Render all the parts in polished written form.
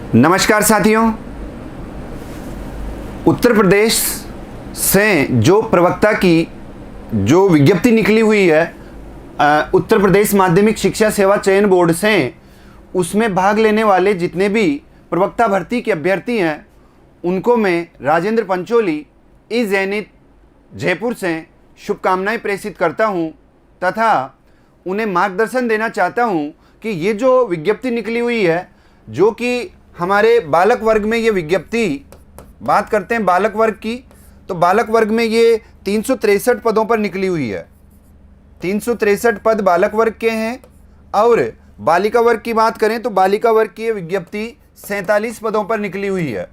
नमस्कार साथियों, उत्तर प्रदेश से जो प्रवक्ता की जो विज्ञप्ति निकली हुई है उत्तर प्रदेश माध्यमिक शिक्षा सेवा चयन बोर्ड से, उसमें भाग लेने वाले जितने भी प्रवक्ता भर्ती के अभ्यर्थी हैं उनको मैं राजेंद्र पंचोली ई जैनित जयपुर से शुभकामनाएं प्रेषित करता हूं तथा उन्हें मार्गदर्शन देना चाहता हूं कि ये जो विज्ञप्ति निकली हुई है, जो कि हमारे बालक वर्ग में ये विज्ञप्ति, बात करते हैं बालक वर्ग की, तो बालक वर्ग में ये 363 पदों पर निकली हुई है। 363 पद बालक वर्ग के हैं। और बालिका वर्ग की बात करें तो बालिका वर्ग की ये विज्ञप्ति 47 पदों पर निकली हुई है।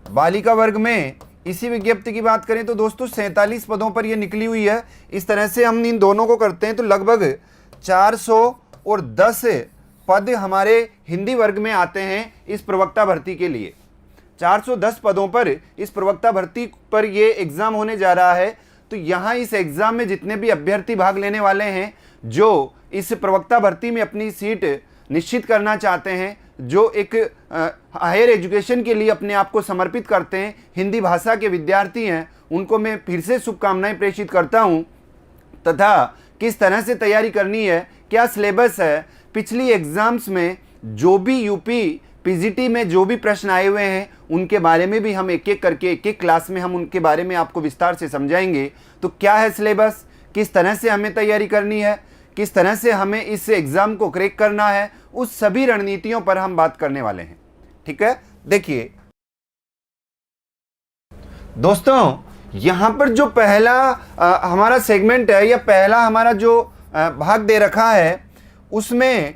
बालिका वर्ग में इसी विज्ञप्ति की बात करें तो दोस्तों 47 पदों पर ये निकली हुई है। इस तरह से हम इन दोनों को करते हैं तो लगभग 410 पद हमारे हिंदी वर्ग में आते हैं इस प्रवक्ता भर्ती के लिए। 410 पदों पर इस प्रवक्ता भर्ती पर ये एग्ज़ाम होने जा रहा है। तो यहाँ इस एग्ज़ाम में जितने भी अभ्यर्थी भाग लेने वाले हैं, जो इस प्रवक्ता भर्ती में अपनी सीट निश्चित करना चाहते हैं, जो एक हायर एजुकेशन के लिए अपने आप को समर्पित करते हैं, हिंदी भाषा के विद्यार्थी हैं, उनको मैं फिर से शुभकामनाएं प्रेषित करता हूं तथा किस तरह से तैयारी करनी है, क्या सिलेबस है, पिछली एग्ज़ाम्स में जो भी यूपी पीजीटी में जो भी प्रश्न आए हुए हैं उनके बारे में भी हम एक एक करके एक एक क्लास में हम उनके बारे में आपको विस्तार से समझाएंगे। तो क्या है सिलेबस, किस तरह से हमें तैयारी करनी है, किस तरह से हमें इस एग्ज़ाम को क्रैक करना है, उस सभी रणनीतियों पर हम बात करने वाले हैं। ठीक है, देखिए दोस्तों, यहाँ पर जो पहला हमारा सेगमेंट है या पहला हमारा जो भाग दे रखा है, उसमें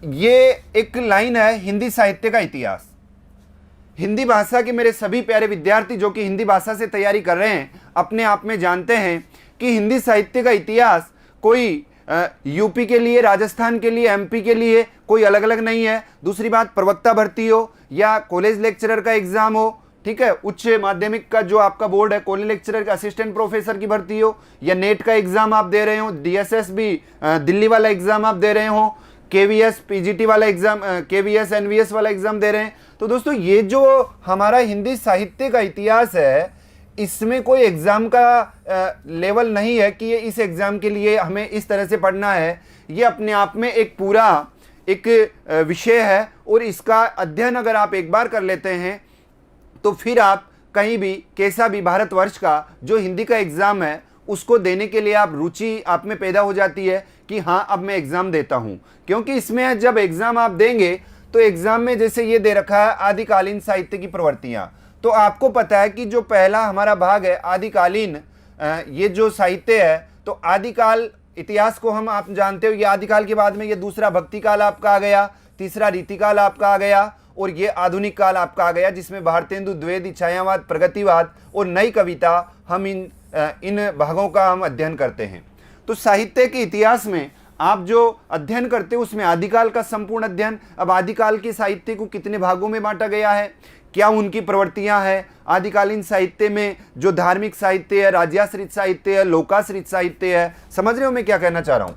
ये एक लाइन है, हिंदी साहित्य का इतिहास। हिंदी भाषा के मेरे सभी प्यारे विद्यार्थी जो कि हिंदी भाषा से तैयारी कर रहे हैं, अपने आप में जानते हैं कि हिंदी साहित्य का इतिहास कोई यूपी के लिए, राजस्थान के लिए, एमपी के लिए कोई अलग अलग नहीं है। दूसरी बात, प्रवक्ता भर्ती हो या कॉलेज लेक्चरर का एग्ज़ाम हो, ठीक है, उच्च माध्यमिक का जो आपका बोर्ड है, कॉलेज लेक्चरर का असिस्टेंट प्रोफेसर की भर्ती हो, या नेट का एग्ज़ाम आप दे रहे हो, डीएसएस भी दिल्ली वाला एग्ज़ाम आप दे रहे हो, केवीएस पीजीटी वाला एग्ज़ाम, केवीएस एनवीएस वाला एग्ज़ाम दे रहे हैं, तो दोस्तों ये जो हमारा हिंदी साहित्य का इतिहास है, इसमें कोई एग्ज़ाम का लेवल नहीं है कि ये इस एग्ज़ाम के लिए हमें इस तरह से पढ़ना है। ये अपने आप में एक पूरा एक विषय है और इसका अध्ययन अगर आप एक बार कर लेते हैं तो फिर आप कहीं भी कैसा भी भारतवर्ष का जो हिंदी का एग्ज़ाम है उसको देने के लिए आप रुचि आप में पैदा हो जाती है कि हाँ अब मैं एग्ज़ाम देता हूँ। क्योंकि इसमें जब एग्ज़ाम आप देंगे तो एग्ज़ाम में जैसे ये दे रखा है आदिकालीन साहित्य की प्रवृत्तियाँ, तो आपको पता है कि जो पहला हमारा भाग है आदिकालीन, ये जो साहित्य है, तो आदिकाल इतिहास को हम आप जानते हो, ये आदिकाल के बाद में ये दूसरा भक्ति काल आपका आ गया, तीसरा रीतिकाल आपका आ गया और ये आधुनिक काल आपका आ गया, जिसमें भारतेंदु द्विवेदी, छायावाद, प्रगतिवाद और नई कविता, हम इन भागों का हम अध्ययन करते हैं। तो साहित्य के इतिहास में आप जो अध्ययन करते हो उसमें आदिकाल का संपूर्ण अध्ययन। अब आदिकाल के साहित्य को कितने भागों में बांटा गया है, क्या उनकी प्रवृत्तियां हैं, आदिकालीन साहित्य में जो धार्मिक साहित्य है, राज्याश्रित साहित्य है, लोकाश्रित साहित्य है, समझ रहे हो मैं क्या कहना चाह रहा हूं।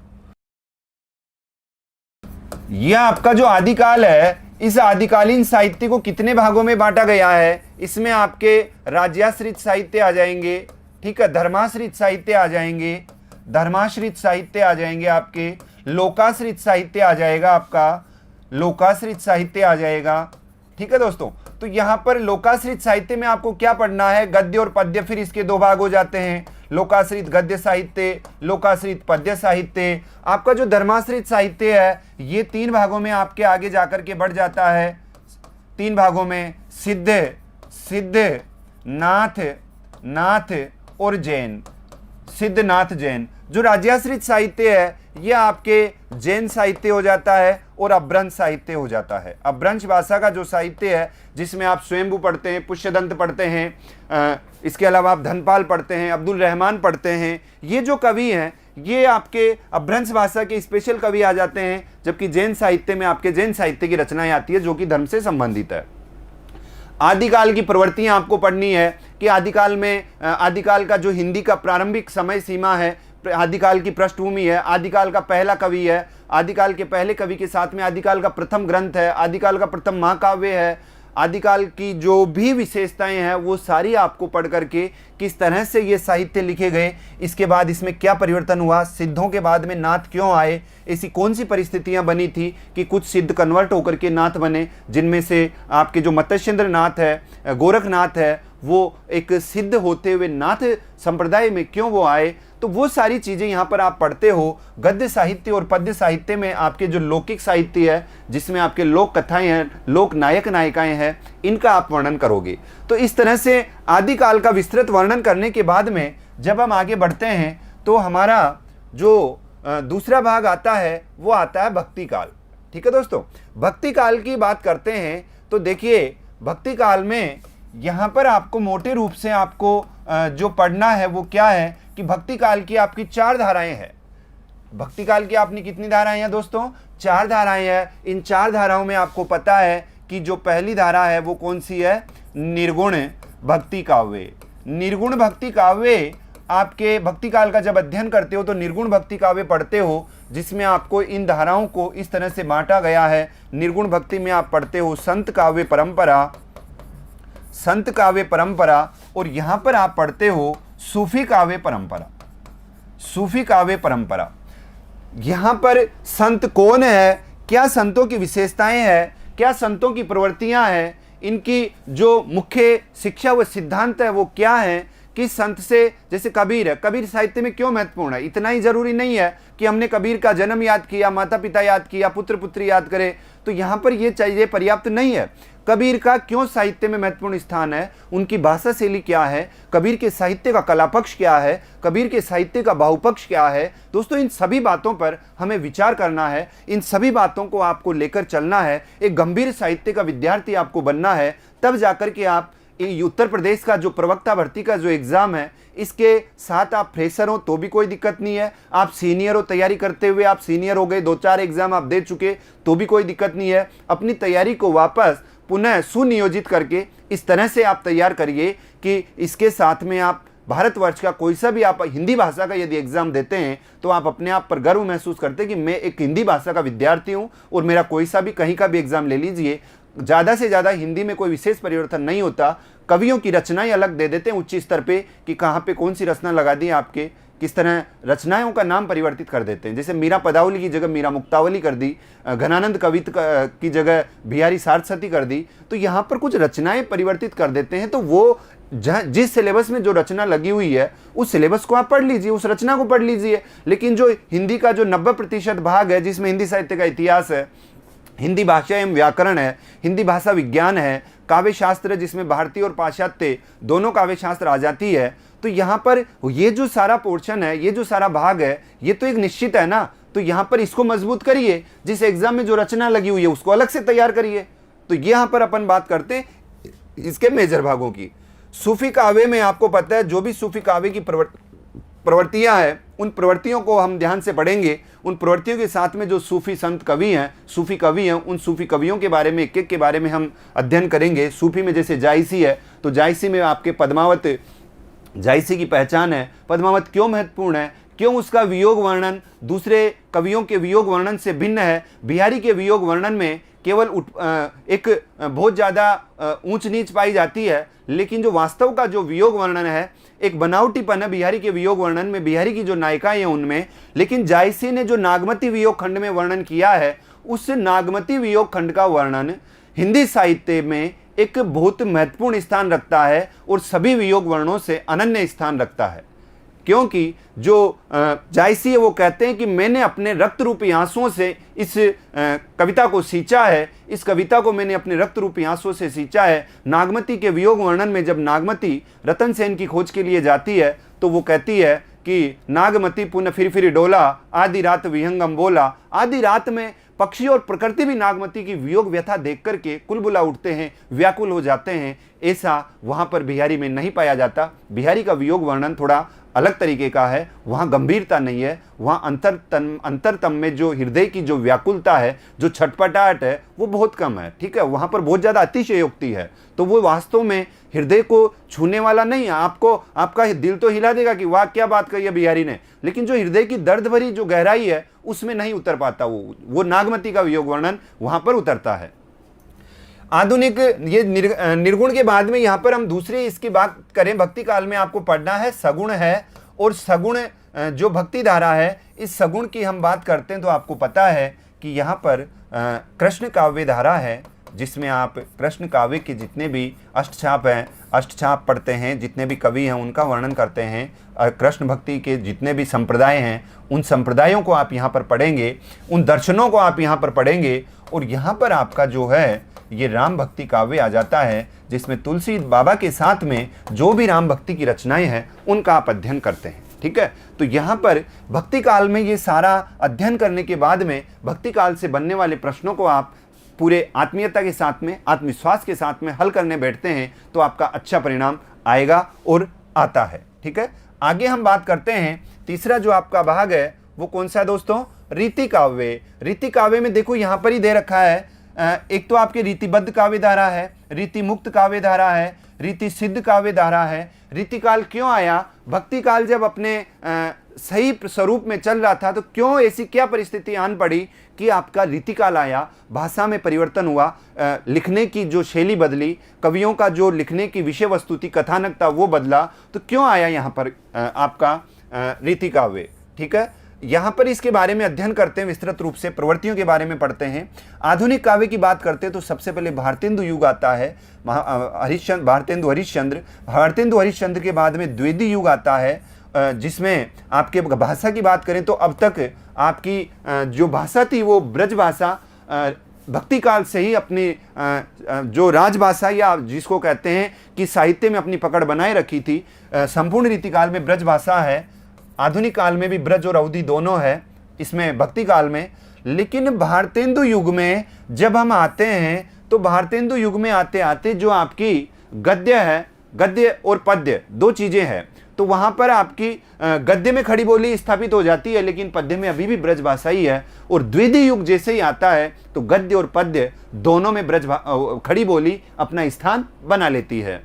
यह आपका जो आदिकाल है, इस आदिकालीन साहित्य को कितने भागों में बांटा गया है, इसमें आपके राज्याश्रित साहित्य आ जाएंगे, ठीक है, धर्माश्रित साहित्य आ जाएंगे, धर्माश्रित साहित्य आ जाएंगे, आपके लोकाश्रित साहित्य आ जाएगा, आपका लोकाश्रित साहित्य आ जाएगा। ठीक है दोस्तों, तो यहाँ पर लोकाश्रित साहित्य में आपको क्या पढ़ना है, गद्य और पद्य, फिर इसके दो भाग हो जाते हैं, लोकाश्रित गद्य साहित्य, लोकाश्रित पद्य साहित्य। आपका जो धर्माश्रित साहित्य है ये 3 भागों में आपके आगे जाकर के बढ़ जाता है, 3 भागों में, सिद्ध, सिद्ध, नाथ, नाथ और जैन, सिद्ध, नाथ, जैन। जो राज्याश्रित साहित्य है ये आपके जैन साहित्य हो जाता है और अपभ्रंश साहित्य हो जाता है। अपभ्रंश भाषा का जो साहित्य है जिसमें आप स्वयंभू पढ़ते हैं, पुष्यदंत पढ़ते हैं, इसके अलावा आप धनपाल पढ़ते हैं, अब्दुल रहमान पढ़ते हैं, ये जो कवि हैं ये आपके अपभ्रंश भाषा के स्पेशल कवि आ जाते हैं। जबकि जैन साहित्य में आपके जैन साहित्य की रचनाएं आती है जो कि धर्म से संबंधित है। आदिकाल की प्रवृत्तियां आपको पढ़नी है कि आदिकाल में आदिकाल का जो हिंदी का प्रारंभिक समय सीमा है आदिकाल की पृष्ठभूमि है, आदिकाल का पहला कवि है, आदिकाल के पहले कवि के साथ में आदिकाल का प्रथम ग्रंथ है, आदिकाल का प्रथम महाकाव्य है, आदिकाल की जो भी विशेषताएं हैं वो सारी आपको पढ़ करके किस तरह से ये साहित्य लिखे गए, इसके बाद इसमें क्या परिवर्तन हुआ, सिद्धों के बाद में नाथ क्यों आए, ऐसी कौन सी परिस्थितियां बनी थी कि कुछ सिद्ध कन्वर्ट होकर के नाथ बने, जिनमें से आपके जो मत्स्येंद्र नाथ है, गोरखनाथ है, वो एक सिद्ध होते हुए नाथ संप्रदाय में क्यों वो आए। तो वो सारी चीज़ें यहाँ पर आप पढ़ते हो। गद्य साहित्य और पद्य साहित्य में आपके जो लौकिक साहित्य है, जिसमें आपके लोक कथाएं हैं, लोक नायक नायिकाएं हैं, इनका आप वर्णन करोगे। तो इस तरह से आदिकाल का विस्तृत वर्णन करने के बाद में जब हम आगे बढ़ते हैं तो हमारा जो दूसरा भाग आता है वो आता है भक्ति काल। ठीक है दोस्तों, भक्ति काल की बात करते हैं तो देखिए भक्ति काल में यहाँ पर आपको मोटे रूप से आपको जो पढ़ना है वो क्या है कि भक्ति काल की आपकी 4 धाराएं हैं। भक्ति काल की आपने कितनी धाराएं हैं दोस्तों? 4 धाराएं हैं। इन 4 धाराओं में आपको पता है कि जो पहली धारा है वो कौन सी है? निर्गुण भक्ति काव्य। निर्गुण भक्ति काव्य आपके भक्ति काल का जब अध्ययन करते हो तो निर्गुण भक्ति काव्य पढ़ते हो, जिसमें आपको इन धाराओं को इस तरह से बांटा गया है। निर्गुण भक्ति में आप पढ़ते हो संत काव्य परंपरा, संत काव्य परंपरा, और यहां पर आप पढ़ते हो सूफी काव्य परंपरा। सूफी काव्य परंपरा, यहां पर संत कौन है, क्या संतों की विशेषताएं हैं, क्या संतों की प्रवृत्तियां हैं, इनकी जो मुख्य शिक्षा व सिद्धांत है वो क्या है, किस संत से, जैसे कबीर है, कबीर साहित्य में क्यों महत्वपूर्ण है? इतना ही जरूरी नहीं है कि हमने कबीर का जन्म याद किया, माता पिता याद किया, पुत्र पुत्री याद करें, तो यहाँ पर ये चाहिए पर्याप्त नहीं है। कबीर का क्यों साहित्य में महत्वपूर्ण स्थान है, उनकी भाषा शैली क्या है, कबीर के साहित्य का कला पक्ष क्या है, कबीर के साहित्य का बाहुपक्ष क्या है। दोस्तों इन सभी बातों पर हमें विचार करना है, इन सभी बातों को आपको लेकर चलना है। एक गंभीर साहित्य का विद्यार्थी आपको बनना है, तब जाकर के आप उत्तर प्रदेश का जो प्रवक्ता भर्ती का जो एग्ज़ाम है, इसके साथ आप फ्रेशर हो तो भी कोई दिक्कत नहीं है, आप सीनियर हो, तैयारी करते हुए आप सीनियर हो गए, 2-4 एग्ज़ाम आप दे चुके तो भी कोई दिक्कत नहीं है। अपनी तैयारी को वापस पुनः सुनियोजित करके इस तरह से आप तैयार करिए कि इसके साथ में आप भारतवर्ष का कोई सा भी आप हिंदी भाषा का यदि एग्ज़ाम देते हैं तो आप अपने आप पर गर्व महसूस करते हैं कि मैं एक हिंदी भाषा का विद्यार्थी हूँ, और मेरा कोई सा भी कहीं का भी एग्ज़ाम ले लीजिए, ज़्यादा से ज़्यादा हिंदी में कोई विशेष परिवर्तन नहीं होता। कवियों की रचनाएं अलग दे देते हैं उच्च स्तर पे कि कहाँ पे कौन सी रचना लगा दी आपके, किस तरह रचनाओं का नाम परिवर्तित कर देते हैं। जैसे मीरा पदावली की जगह मीरा मुक्तावली कर दी, घनानंद कवित की जगह बिहारी सारस्वती कर दी, तो यहाँ पर कुछ रचनाएं परिवर्तित कर देते हैं। तो वो जिस सिलेबस में जो रचना लगी हुई है उस सिलेबस को आप पढ़ लीजिए, उस रचना को पढ़ लीजिए। लेकिन जो हिंदी का जो 90% भाग है, जिसमें हिंदी साहित्य का इतिहास है, हिंदी भाषा एवं व्याकरण है, हिंदी भाषा विज्ञान है, काव्य शास्त्र जिसमें भारतीय और पाश्चात्य दोनों काव्य शास्त्र आ जाती है, तो यहाँ पर ये जो सारा पोर्शन है, ये जो सारा भाग है, ये तो एक निश्चित है ना। तो यहाँ पर इसको मजबूत करिए, जिस एग्जाम में जो रचना लगी हुई है उसको अलग से तैयार करिए। तो ये यहाँ पर अपन बात करते हैं इसके मेजर भागों की। सूफी काव्य में आपको पता है जो भी सूफी काव्य की प्रवृत्तियाँ हैं, उन प्रवृत्तियों को हम ध्यान से पढ़ेंगे। उन प्रवृत्तियों के साथ में जो सूफी संत कवि हैं, सूफी कवि हैं, उन सूफी कवियों के बारे में एक-एक के बारे में हम अध्ययन करेंगे। सूफी में जैसे जायसी है, तो जायसी में आपके पद्मावत जायसी की पहचान है। पद्मावत क्यों महत्वपूर्ण है, क्यों उसका वियोग वर्णन दूसरे कवियों के वियोग वर्णन से भिन्न है। बिहारी के वियोग वर्णन में केवल एक बहुत ज़्यादा ऊंच नीच पाई जाती है, लेकिन जो वास्तव का जो वियोग वर्णन है, एक बनावटीपन है बिहारी के वियोग वर्णन में, बिहारी की जो नायिकाएं हैं उनमें। लेकिन जायसी ने जो नागमती वियोग खंड में वर्णन किया है, उस नागमती वियोग खंड का वर्णन हिंदी साहित्य में एक बहुत महत्वपूर्ण स्थान रखता है और सभी वियोग वर्णों से अनन्य स्थान रखता है। क्योंकि जो जायसी है वो कहते हैं कि मैंने अपने रक्त रूपी आंसुओं से इस कविता को सींचा है, इस कविता को मैंने अपने रक्त रूपी आंसुओं से सींचा है। नागमती के वियोग वर्णन में जब नागमती रतन सेन की खोज के लिए जाती है तो वो कहती है कि नागमती पुनः फिर डोला, आधी रात विहंगम बोला। आधी रात में पक्षी और प्रकृति भी नागमती की वियोग व्यथा देख करके कुलबुला उठते हैं, व्याकुल हो जाते हैं। ऐसा वहाँ पर बिहारी में नहीं पाया जाता। बिहारी का वियोग वर्णन थोड़ा अलग तरीके का है, वहाँ गंभीरता नहीं है, वहाँ अंतरतम में जो हृदय की जो व्याकुलता है, जो छटपटाहट है, वो बहुत कम है। ठीक है, वहाँ पर बहुत ज़्यादा अतिशयोक्ति है, तो वो वास्तव में हृदय को छूने वाला नहीं है। आपको आपका दिल तो हिला देगा कि वाह क्या बात कही है बिहारी ने, लेकिन जो हृदय की दर्द भरी जो गहराई है उसमें नहीं उतर पाता। वो नागमती का वियोग वर्णन वहाँ पर उतरता है। आधुनिक ये निर्गुण के बाद में यहाँ पर हम दूसरी इसकी बात करें, भक्ति काल में आपको पढ़ना है सगुण है, और सगुण जो भक्ति धारा है, इस सगुण की हम बात करते हैं तो आपको पता है कि यहाँ पर कृष्ण काव्य धारा है, जिसमें आप कृष्ण काव्य के जितने भी अष्टछाप हैं, अष्टछाप पढ़ते हैं, जितने भी कवि हैं उनका वर्णन करते हैं। कृष्ण भक्ति के जितने भी संप्रदाय हैं उन संप्रदायों को आप यहाँ पर पढ़ेंगे, उन दर्शनों को आप यहाँ पर पढ़ेंगे, और यहाँ पर आपका जो है ये राम भक्ति काव्य आ जाता है, जिसमें तुलसी बाबा के साथ में जो भी राम भक्ति की रचनाएं हैं उनका आप अध्ययन करते हैं। ठीक है, तो यहाँ पर भक्ति काल में ये सारा अध्ययन करने के बाद में भक्ति काल से बनने वाले प्रश्नों को आप पूरे आत्मीयता के साथ में, आत्मविश्वास के साथ में हल करने बैठते हैं तो आपका अच्छा परिणाम आएगा और आता है। ठीक है, आगे हम बात करते हैं, तीसरा जो आपका भाग है वो कौन सा है दोस्तों? रीति काव्य। रीति काव्य में देखो यहाँ पर ही दे रखा है, एक तो आपकी रीतिबद्ध काव्य धारा है, रीति मुक्त काव्य धारा है, रीति सिद्ध काव्य धारा है। रीति काल क्यों आया? भक्ति काल जब अपने सही स्वरूप में चल रहा था तो क्यों ऐसी क्या परिस्थिति आन पड़ी कि आपका रीति काल आया, भाषा में परिवर्तन हुआ, लिखने की जो शैली बदली, कवियों का जो लिखने की विषय वस्तु थी, कथानक था, वो बदला, तो क्यों आया यहाँ पर आपका रीति काव्य? ठीक है, यहाँ पर इसके बारे में अध्ययन करते हैं, विस्तृत रूप से प्रवृत्तियों के बारे में पढ़ते हैं। आधुनिक काव्य की बात करते हैं तो सबसे पहले भारतेंदु युग आता है, भारतेंदु हरिश्चंद्र के बाद में द्विवेदी युग आता है, जिसमें आपके भाषा की बात करें तो अब तक आपकी जो भाषा थी वो ब्रज भाषा भक्ति काल से ही अपनी जो राजभाषा या जिसको कहते हैं कि साहित्य में अपनी पकड़ बनाए रखी थी। संपूर्ण रीति काल में ब्रज भाषा है, आधुनिक काल में भी ब्रज और अवधि दोनों है इसमें भक्ति काल में। लेकिन भारतेंदु युग में जब हम आते हैं तो भारतेंदु युग में आते आते जो आपकी गद्य है, गद्य और पद्य दो चीज़ें हैं, तो वहाँ पर आपकी गद्य में खड़ी बोली स्थापित हो जाती है, लेकिन पद्य में अभी भी ब्रज भाषा ही है। और द्विवेदी युग जैसे ही आता है तो गद्य और पद्य दोनों में खड़ी बोली अपना स्थान बना लेती है।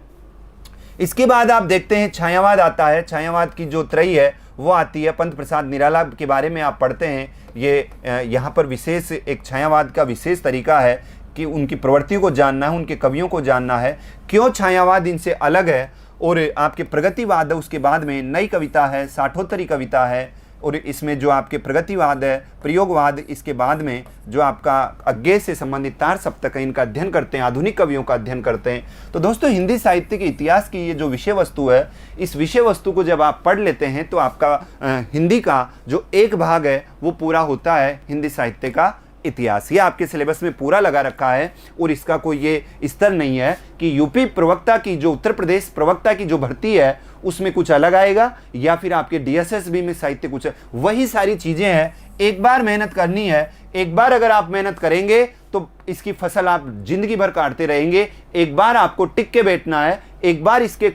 इसके बाद आप देखते हैं छायावाद आता है। छायावाद की जो त्रयी है वो आती है, पंत प्रसाद निराला के बारे में आप पढ़ते हैं। ये यहाँ पर विशेष एक छायावाद का विशेष तरीका है कि उनकी प्रवृत्तियों को जानना है, उनके कवियों को जानना है, क्यों छायावाद इनसे अलग है। और आपके प्रगतिवाद है, उसके बाद में नई कविता है, साठोत्तरी कविता है, और इसमें जो आपके प्रगतिवाद है, प्रयोगवाद, इसके बाद में जो आपका अज्ञेय से संबंधित तार सप्तक है, इनका अध्ययन करते हैं, आधुनिक कवियों का अध्ययन करते हैं। तो दोस्तों हिंदी साहित्य के इतिहास की ये जो विषय वस्तु है, इस विषय वस्तु को जब आप पढ़ लेते हैं तो आपका हिंदी का जो एक भाग है वो पूरा होता है हिंदी साहित्य का इतिहास। ये आपके सिलेबस में पूरा लगा रखा है, और इसका कोई ये स्तर नहीं है कि यूपी प्रवक्ता की जो उत्तर प्रदेश प्रवक्ता की जो भर्ती है उसमें कुछ अलग आएगा, या फिर आपके डीएसएसबी में साहित्य कुछ है। वही सारी चीज़ें हैं, एक बार मेहनत करनी है, एक बार अगर आप मेहनत करेंगे तो इसकी फसल आप जिंदगी भर काटते रहेंगे। एक बार आपको टिक के बैठना है, एक बार इसके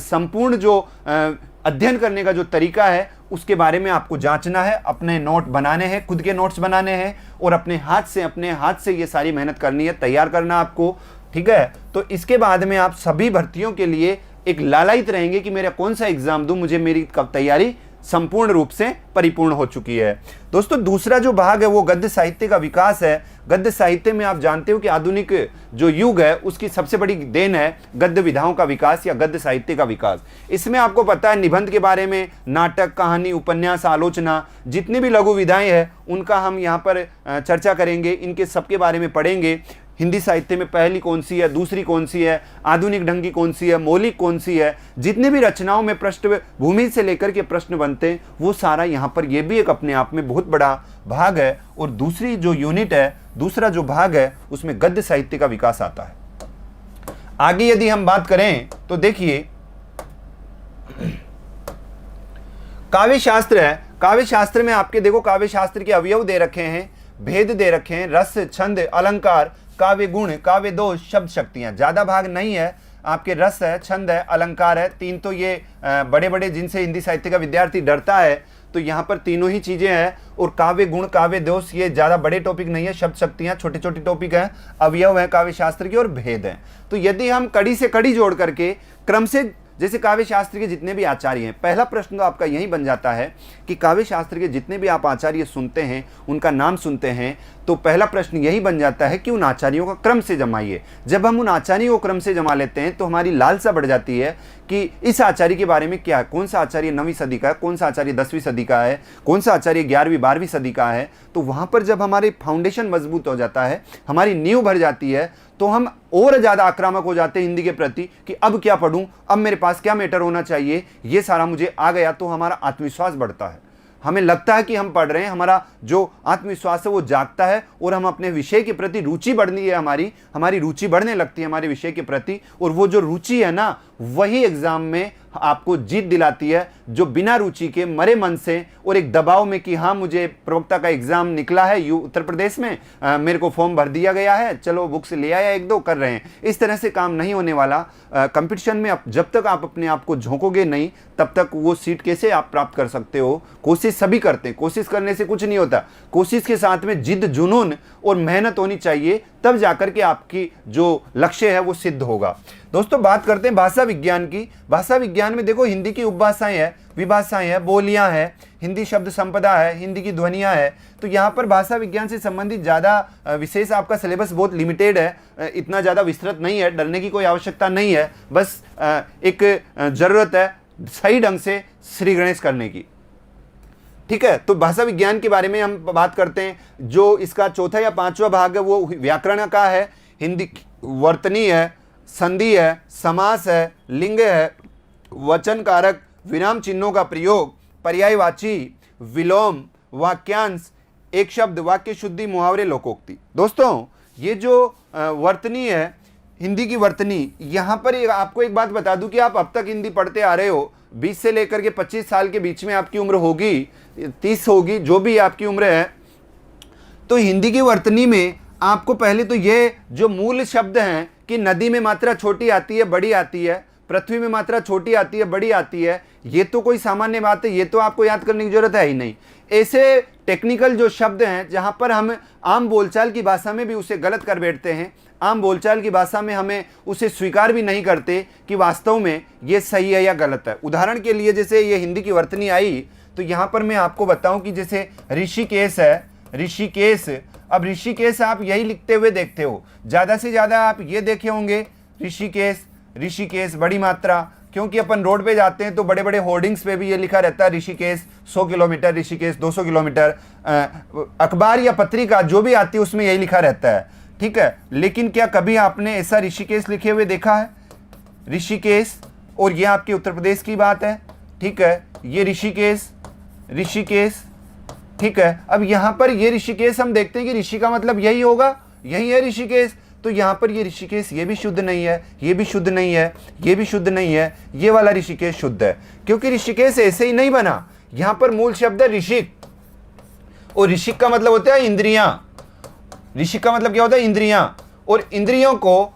संपूर्ण जो अध्ययन करने का जो तरीका है उसके बारे में आपको जांचना है, अपने नोट बनाने हैं, खुद के नोट्स बनाने हैं, और अपने हाथ से ये सारी मेहनत करनी है, तैयार करना आपको। ठीक है, तो इसके बाद में आप सभी भर्तियों के लिए एक लालायित रहेंगे कि मेरा कौन सा एग्जाम दूं, मुझे मेरी कब तैयारी संपूर्ण रूप से परिपूर्ण हो चुकी है। दोस्तों दूसरा जो भाग है वो गद्य साहित्य का विकास है। गद्य साहित्य में आप जानते हो कि आधुनिक जो युग है उसकी सबसे बड़ी देन है गद्य विधाओं का विकास या गद्य साहित्य का विकास। इसमें आपको पता है निबंध के बारे में, नाटक, कहानी, उपन्यास, आलोचना, जितनी भी लघु विधाएं हैं उनका हम यहाँ पर चर्चा करेंगे, इनके सबके बारे में पढ़ेंगे। हिंदी साहित्य में पहली कौन सी है, दूसरी कौन सी है, आधुनिक ढंग की कौन सी है, मौलिक कौन सी है, जितने भी रचनाओं में पृष्ठभूमि से लेकर के प्रश्न बनते हैं वो सारा यहाँ पर, ये भी एक अपने आप में बहुत बड़ा भाग है। और दूसरी जो यूनिट है, दूसरा जो भाग है उसमें गद्य साहित्य का विकास आता है। आगे यदि हम बात करें तो देखिए काव्य शास्त्र है। काव्य शास्त्र में आपके देखो काव्य शास्त्र के अवयव दे रखे हैं, भेद दे रखे हैं, रस, छंद, अलंकार, काव्य गुण, काव्य दोष, शब्द शक्तियां। ज़्यादा भाग नहीं है, आपके रस है, छंद है, अलंकार है, तीन तो ये बड़े बड़े जिनसे हिंदी साहित्य का विद्यार्थी डरता है, तो यहाँ पर तीनों ही चीजें हैं। और काव्य गुण, काव्य दोष, ये ज्यादा बड़े टॉपिक नहीं है, शब्द शक्तियां छोटी छोटी टॉपिक हैं, अवयव है काव्य शास्त्र के और भेद है। तो यदि हम कड़ी से कड़ी जोड़ करके क्रम से, जैसे काव्य शास्त्र के जितने भी आचार्य हैं, पहला प्रश्न तो आपका यही बन जाता है कि काव्य शास्त्र के जितने भी आप आचार्य सुनते हैं, उनका नाम सुनते हैं, तो पहला प्रश्न यही बन जाता है कि उन आचार्यों का क्रम से जमाइए। जब हम उन आचार्यों को क्रम से जमा लेते हैं तो हमारी लालसा बढ़ जाती है कि इस आचार्य के बारे में क्या है, कौन सा आचार्य 9वीं सदी का है, कौन सा आचार्य 10वीं सदी का है, कौन सा आचार्य 11वीं 12वीं सदी का है। तो वहाँ पर जब हमारे फाउंडेशन मजबूत हो जाता है, हमारी नींव भर जाती है, तो हम और ज़्यादा आक्रामक हो जाते हैं हिंदी के प्रति कि अब क्या पढ़ूं, अब मेरे पास क्या मैटर होना चाहिए, ये सारा मुझे आ गया। तो हमारा आत्मविश्वास बढ़ता है, हमें लगता है कि हम पढ़ रहे हैं, हमारा जो आत्मविश्वास है वो जागता है और हम अपने विषय के प्रति रुचि बढ़नी है, हमारी रुचि बढ़ने लगती है हमारे विषय के प्रति। और वो जो रुचि है ना, वही एग्जाम में आपको जीत दिलाती है, जो बिना रुचि के मरे मन से और एक दबाव में कि हाँ मुझे प्रवक्ता का एग्जाम निकला है उत्तर प्रदेश में, मेरे को फॉर्म भर दिया गया है, चलो बुक से ले आया एक दो, कर रहे हैं। इस तरह से काम नहीं होने वाला। कंपटीशन में जब तक आप अपने आप को झोंकोगे नहीं, तब तक वो सीट कैसे आप प्राप्त कर सकते हो। कोशिश सभी करते हैं, कोशिश करने से कुछ नहीं होता, कोशिश के साथ में जिद, जुनून और मेहनत होनी चाहिए, तब जाकर के आपकी जो लक्ष्य है वो सिद्ध होगा। दोस्तों बात करते हैं भाषा विज्ञान की। भाषा विज्ञान में देखो, हिंदी की उपभाषाएं हैं, विभाषाएं हैं, बोलियां हैं, हिंदी शब्द संपदा है, हिंदी की ध्वनियां है। तो यहाँ पर भाषा विज्ञान से संबंधित ज़्यादा विशेष आपका सिलेबस बहुत लिमिटेड है, इतना ज़्यादा विस्तृत नहीं है, डरने की कोई आवश्यकता नहीं है। बस एक ज़रूरत है सही ढंग से श्री गणेश करने की, ठीक है। तो भाषा विज्ञान के बारे में हम बात करते हैं। जो इसका चौथा या पांचवा भाग है वो व्याकरण का है। हिंदी वर्तनी है, संधि है, समास है, लिंग है, वचन कारक, विराम चिन्हों का प्रयोग, पर्यायवाची, विलोम, वाक्यांश, एक शब्द, वाक्य शुद्धि, मुहावरे, लोकोक्ति। दोस्तों ये जो वर्तनी है, हिंदी की वर्तनी, यहाँ पर आपको एक बात बता दूं कि आप अब तक हिंदी पढ़ते आ रहे हो, 20 से लेकर के 25 साल के बीच में आपकी उम्र होगी, 30 होगी, जो भी आपकी उम्र है। तो हिंदी की वर्तनी में आपको पहले तो ये जो मूल शब्द हैं कि नदी में मात्रा छोटी आती है, बड़ी आती है, पृथ्वी में मात्रा छोटी आती है, बड़ी आती है, ये तो कोई सामान्य बात है, ये तो आपको याद करने की जरूरत है ही नहीं। ऐसे टेक्निकल जो शब्द हैं जहां पर हम आम बोलचाल की भाषा में भी उसे गलत कर बैठते हैं, आम बोलचाल की भाषा में हमें उसे स्वीकार भी नहीं करते कि वास्तव में ये सही है या गलत है। उदाहरण के लिए जैसे ये हिंदी की वर्तनी आई, तो यहाँ पर मैं आपको बताऊं कि जैसे ऋषिकेश है, ऋषिकेश, अब ऋषिकेश आप यही लिखते हुए देखते हो, ज़्यादा से ज़्यादा आप ये देखे होंगे ऋषिकेश, ऋषिकेश बड़ी मात्रा, क्योंकि अपन रोड पे जाते हैं तो बड़े बड़े होर्डिंग्स पे भी ये लिखा रहता है ऋषिकेश 100 किलोमीटर, ऋषिकेश 200 किलोमीटर, अखबार या पत्रिका जो भी आती है उसमें यही लिखा रहता है, ठीक है। लेकिन क्या कभी आपने ऐसा ऋषिकेश लिखे हुए देखा है? ऋषिकेश, और ये आपके उत्तर प्रदेश की बात है, ठीक है, ये ऋषिकेश, ऋषिकेश, ठीक है। अब यहाँ पर ये ऋषिकेश हम देखते हैं कि ऋषि का मतलब यही होगा, यही है ऋषिकेश। तो यहाँ पर ये ऋषिकेश ये भी शुद्ध नहीं है, ये भी शुद्ध नहीं है, ये भी शुद्ध नहीं है, ये वाला ऋषिकेश शुद्ध है, क्योंकि ऋषिकेश ऐसे ही नहीं बना। यहाँ पर मूल शब्द है ऋषिक, और ऋषिक का मतलब होता है इंद्रियां। ऋषिक का मतलब क्या होता है? इंद्रियां। और इंद्रियों को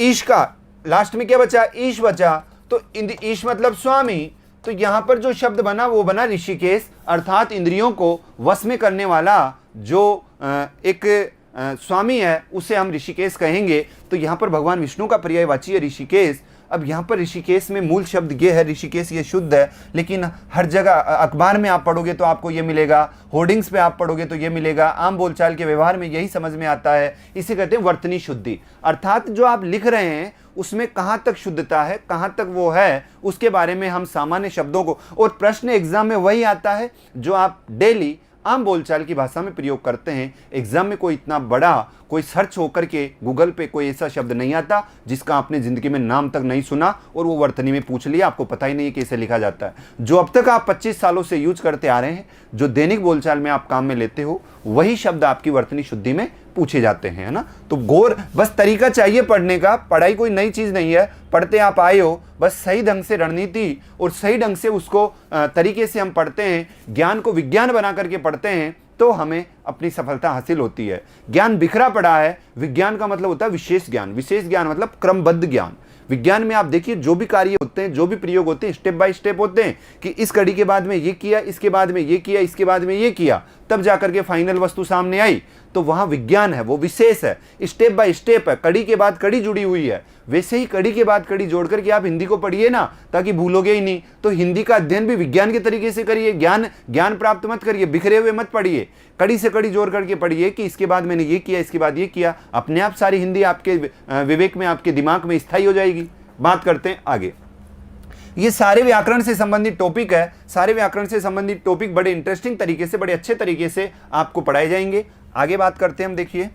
ईश का लास्ट में क्या बचा? ईश बचा। तो ईश मतलब स्वामी। तो यहाँ पर जो शब्द बना वो बना ऋषिकेश, अर्थात इंद्रियों को वश में करने वाला जो एक स्वामी है उसे हम ऋषिकेश कहेंगे। तो यहाँ पर भगवान विष्णु का पर्यायवाची है ऋषिकेश। अब यहाँ पर ऋषिकेश में मूल शब्द ये है, ऋषिकेश ये शुद्ध है, लेकिन हर जगह अखबार में आप पढ़ोगे तो आपको ये मिलेगा, होर्डिंग्स पे आप पढ़ोगे तो ये मिलेगा, आम बोलचाल के व्यवहार में यही समझ में आता है। इसे कहते हैं वर्तनी शुद्धि, अर्थात जो आप लिख रहे हैं उसमें कहाँ तक शुद्धता है, कहाँ तक वो है, उसके बारे में हम सामान्य शब्दों को, और प्रश्न एग्जाम में वही आता है जो आप डेली आम बोलचाल की भाषा में प्रयोग करते हैं। एग्जाम में कोई इतना बड़ा कोई सर्च होकर के गूगल पे कोई ऐसा शब्द नहीं आता जिसका आपने ज़िंदगी में नाम तक नहीं सुना और वो वर्तनी में पूछ लिया, आपको पता ही नहीं है कैसे लिखा जाता है। जो अब तक आप 25 सालों से यूज करते आ रहे हैं, जो दैनिक बोलचाल में आप काम में लेते हो, वही शब्द आपकी वर्तनी शुद्धि में पूछे जाते हैं, है ना। तो गौर, बस तरीका चाहिए पढ़ने का, पढ़ाई कोई नई चीज़ नहीं है, पढ़ते आप आए हो, बस सही ढंग से रणनीति और सही ढंग से उसको तरीके से हम पढ़ते हैं, ज्ञान को विज्ञान बना करके पढ़ते हैं, तो हमें अपनी सफलता हासिल होती है। ज्ञान बिखरा पड़ा है, विज्ञान का मतलब होता है विशेष ज्ञान, विशेष ज्ञान मतलब क्रमबद्ध ज्ञान, विज्ञान में आप देखिए जो भी कार्य होते हैं, जो भी प्रयोग होते हैं, स्टेप बाय स्टेप होते हैं कि इस कड़ी के बाद में ये किया, इसके बाद में ये किया, इसके बाद में ये किया, तब जाकर के फाइनल वस्तु सामने आई। तो वहां विज्ञान है, वो विशेष है, स्टेप बाय स्टेप है, कड़ी के बाद कड़ी जुड़ी हुई है। वैसे ही कड़ी के बाद कड़ी जोड़ करके आप हिंदी को पढ़िए ना, ताकि भूलोगे ही नहीं। तो हिंदी का अध्ययन भी विज्ञान के तरीके से करिए, ज्ञान प्राप्त मत करिए, बिखरे हुए मत पढ़िए, कड़ी से कड़ी जोड़ करके पढ़िए कि इसके बाद मैंने ये किया, इसके बाद ये किया। अपने आप सारी हिंदी आपके विवेक में, आपके दिमाग में स्थायी हो जाएगी। बात करते हैं आगे। ये सारे व्याकरण से संबंधित टॉपिक है, सारे व्याकरण से संबंधित टॉपिक बड़े इंटरेस्टिंग तरीके से, बड़े अच्छे तरीके से आपको पढ़ाए जाएंगे। आगे बात करते हैं हम। देखिए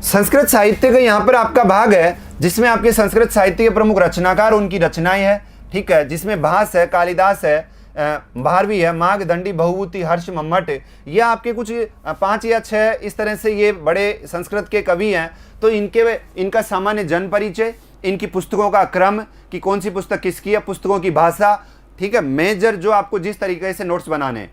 संस्कृत साहित्य का यहाँ पर आपका भाग है, जिसमें आपके संस्कृत साहित्य के प्रमुख रचनाकार, उनकी रचनाएं हैं, ठीक है, जिसमें भास है, कालिदास है, भारवी है, माघ, दंडी, बहुभूति, हर्ष, मम्मट, ये आपके कुछ 5 या 6 इस तरह से ये बड़े संस्कृत के कवि हैं। तो इनका सामान्य जन परिचय, इनकी पुस्तकों का क्रम कि कौन सी पुस्तक किसकी है, पुस्तकों की भाषा, ठीक है, मेजर जो आपको जिस तरीके से नोट्स बनाने,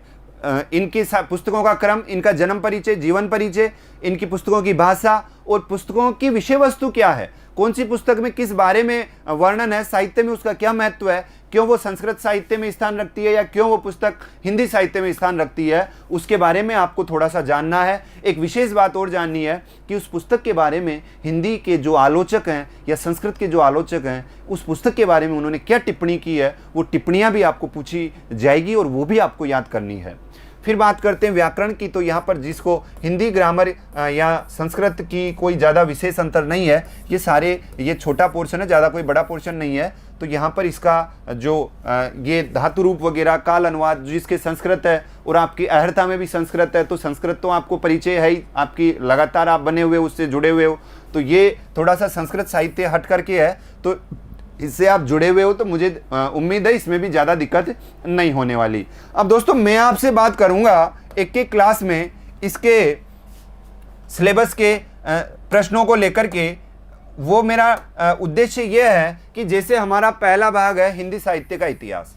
इनकी पुस्तकों का क्रम, इनका जन्म परिचय, जीवन परिचय, इनकी पुस्तकों की भाषा और पुस्तकों की विषय वस्तु क्या है, कौन सी पुस्तक में किस बारे में वर्णन है, साहित्य में उसका क्या महत्व है, क्यों वो संस्कृत साहित्य में स्थान रखती है या क्यों वो पुस्तक हिंदी साहित्य में स्थान रखती है, उसके बारे में आपको थोड़ा सा जानना है। एक विशेष बात और जाननी है कि उस पुस्तक के बारे में हिंदी के जो आलोचक हैं या संस्कृत के जो आलोचक हैं, उस पुस्तक के बारे में उन्होंने क्या टिप्पणी की है, वो टिप्पणियाँ भी आपको पूछी जाएगी और वो भी आपको याद करनी है। फिर बात करते हैं व्याकरण की। तो यहाँ पर जिसको हिंदी ग्रामर या संस्कृत की कोई ज़्यादा विशेष अंतर नहीं है, ये छोटा पोर्शन है, ज़्यादा कोई बड़ा पोर्शन नहीं है। तो यहाँ पर इसका जो ये धातु रूप वगैरह, काल अनुवाद जिसके संस्कृत है और आपकी अहर्ता में भी संस्कृत है, तो संस्कृत तो आपको परिचय है ही, आपकी लगातार आप बने हुए उससे जुड़े हुए हो। तो ये थोड़ा सा संस्कृत साहित्य हट करके है, तो इससे आप जुड़े हुए हो, तो मुझे उम्मीद है इसमें भी ज़्यादा दिक्कत नहीं होने वाली। अब दोस्तों मैं आपसे बात करूंगा एक एक क्लास में इसके सिलेबस के प्रश्नों को लेकर के। वो मेरा उद्देश्य ये है कि जैसे हमारा पहला भाग है हिंदी साहित्य का इतिहास,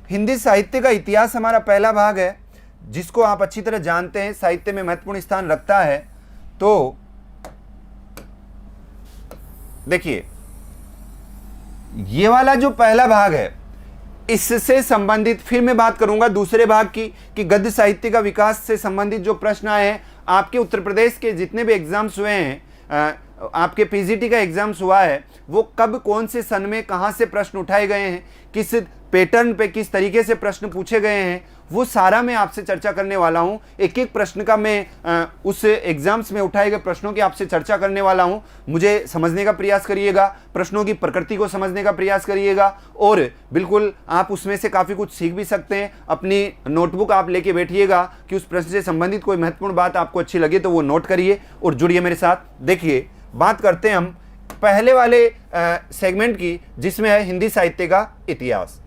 हिंदी साहित्य का इतिहास हमारा पहला भाग है, जिसको आप अच्छी तरह जानते हैं, साहित्य में महत्वपूर्ण स्थान रखता है। तो देखिए ये वाला जो पहला भाग है, इससे संबंधित फिर मैं बात करूंगा दूसरे भाग की कि गद्य साहित्य का विकास से संबंधित जो प्रश्न आए हैं। आपके उत्तर प्रदेश के जितने भी एग्जाम्स हुए हैं, आपके पीजीटी का एग्जाम्स हुआ है, वो कब कौन से सन में कहाँ से प्रश्न उठाए गए हैं, किस पैटर्न पे किस तरीके से प्रश्न पूछे गए हैं, वो सारा मैं आपसे चर्चा करने वाला हूँ। एक एक प्रश्न का मैं उस एग्जाम्स में उठाए गए प्रश्नों की आपसे चर्चा करने वाला हूँ। मुझे समझने का प्रयास करिएगा, प्रश्नों की प्रकृति को समझने का प्रयास करिएगा और बिल्कुल आप उसमें से काफ़ी कुछ सीख भी सकते हैं। अपनी नोटबुक आप लेके बैठिएगा कि उस प्रश्न से संबंधित कोई महत्वपूर्ण बात आपको अच्छी लगे तो वो नोट करिए और जुड़िए मेरे साथ। देखिए बात करते हैं हम पहले वाले सेगमेंट की, जिसमें है हिंदी साहित्य का इतिहास।